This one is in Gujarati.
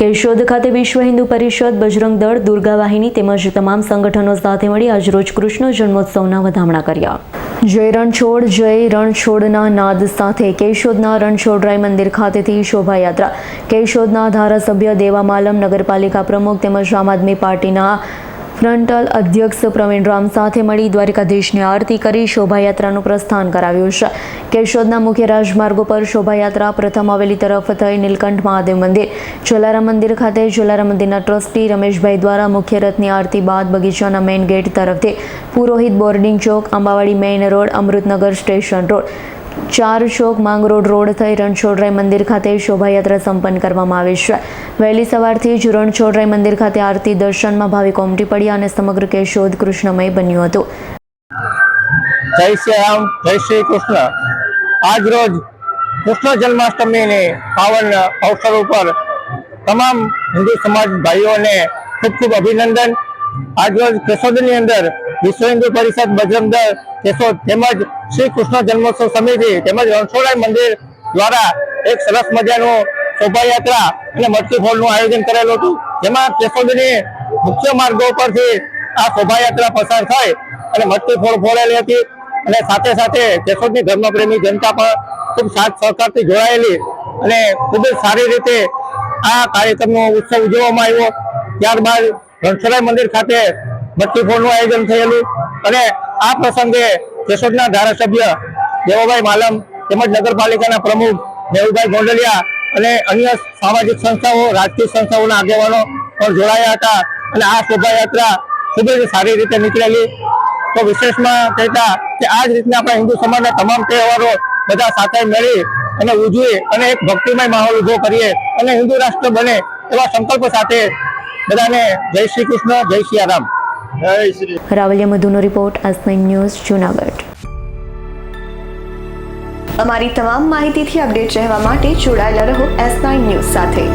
કેશોદ ખાતે વિશ્વ હિન્દુ પરિષદ, બજરંગ દળ, દુર્ગા વાહિની તેમજ તમામ સંગઠનો સાથે મળી આજરોજ કૃષ્ણ જન્મોત્સવના વધામણા કર્યા. જય રણછોડના નાદ સાથે કેશોદના રણછોડરાય મંદિર ખાતેથી શોભાયાત્રા. કેશોદના ધારાસભ્ય દેવા માલમ, નગરપાલિકા પ્રમુખ તેમજ આમ આદમી પાર્ટીના ફ્રન્ટલ અધ્યક્ષ પ્રવીણ રામ સાથે મળી દ્વારકાધીશની આરતી કરી શોભાયાત્રાનું પ્રસ્થાન કરાવ્યું છે. કેશોદના મુખ્ય રાજમાર્ગો પર શોભાયાત્રા પ્રથમ હવેલી તરફ થઈ નીલકંઠ મહાદેવ મંદિર, જલારામ મંદિર ખાતે જલારામ મંદિરના ટ્રસ્ટી રમેશભાઈ દ્વારા મુખ્ય રથની આરતી બાદ બગીચાના મેઇન ગેટ તરફથી Purohit boarding chowk, Ambawadi main road, Amrutnagar station road, 4 chowk, Mangrol road થઈ રણછોડરાય મંદિર ખાતે શોભાયાત્રા સંપન્ન કરવામાં આવી છે. વહેલી સવારથી જ રણછોડરાય મંદિર ખાતે આરતી દર્શનમાં ભાવિકો ઉમટી પડ્યા અને સમગ્ર કેશોદ કૃષ્ણમય બન્યું હતું. જય શ્રી રામ, જય શ્રી કૃષ્ણ. આજ રોજ કૃષ્ણ જન્માષ્ટમીની પાવન અવસર ઉપર તમામ હિન્દુ સમાજ ભાઈઓને ખૂબ ખૂબ અભિનંદન. આજ રોજ કેશોદની અંદર વિશ્વ હિન્દુ પરિષદ, બજરંગ દળ કેશોદ તેમજ શ્રી કૃષ્ણ જન્મોત્સવ સમિતિ તેમજ રણછોડરાય મંદિર દ્વારા એક સરસ મજાનું શોભાયાત્રા અને મટકી ફોડનું આયોજન કરેલું હતું, જેમાં કેશોદની મુખ્ય માર્ગો પરથી આ શોભાયાત્રા પસાર થઈ અને મટકી ફોડ ફોડેલી હતી અને સાથે સાથે કેશોદની ધર્મપ્રેમી જનતા પણ ખૂબ સાથ સહકારથી જોડાયેલી અને ખૂબ જ સારી રીતે આ કાર્યક્રમનો ઉત્સવ ઉજવવામાં આવ્યો. ત્યારબાદ રણછોડરાય મંદિર ખાતે મટકી ફોડનું આયોજન થયેલું અને આ પ્રસંગે કેશોદના ધારાસભ્ય દેવાભાઈ માલમ તેમજ નગરપાલિકાના પ્રમુખ મેહુલભાઈ ગોંડલિયા અને અન્ય સામાજિક સંસ્થાઓ, રાજકીય સંસ્થાઓના આગેવાનો પણ જોડાયા હતા અને આ શોભાયાત્રા ખૂબ જ સારી રીતે નીકળેલી. તો વિશેષમાં કહેતા કે આ જ રીતના આપણા હિન્દુ સમાજના તમામ તહેવારો બધા સાથે મળી અને ઉજવી અને એક ભક્તિમય માહોલ ઉભો કરીએ અને હિન્દુ રાષ્ટ્ર બને એવા સંકલ્પ સાથે બધાને જય શ્રી કૃષ્ણ, જય શ્રી રામ. રાવલિયા મધુનો રિપોર્ટ, S9 ન્યૂઝ, જૂનાગઢ. અમારી તમામ માહિતીથી અપડેટ રહેવા માટે જોડાયેલા રહો S9 ન્યૂઝ સાથે.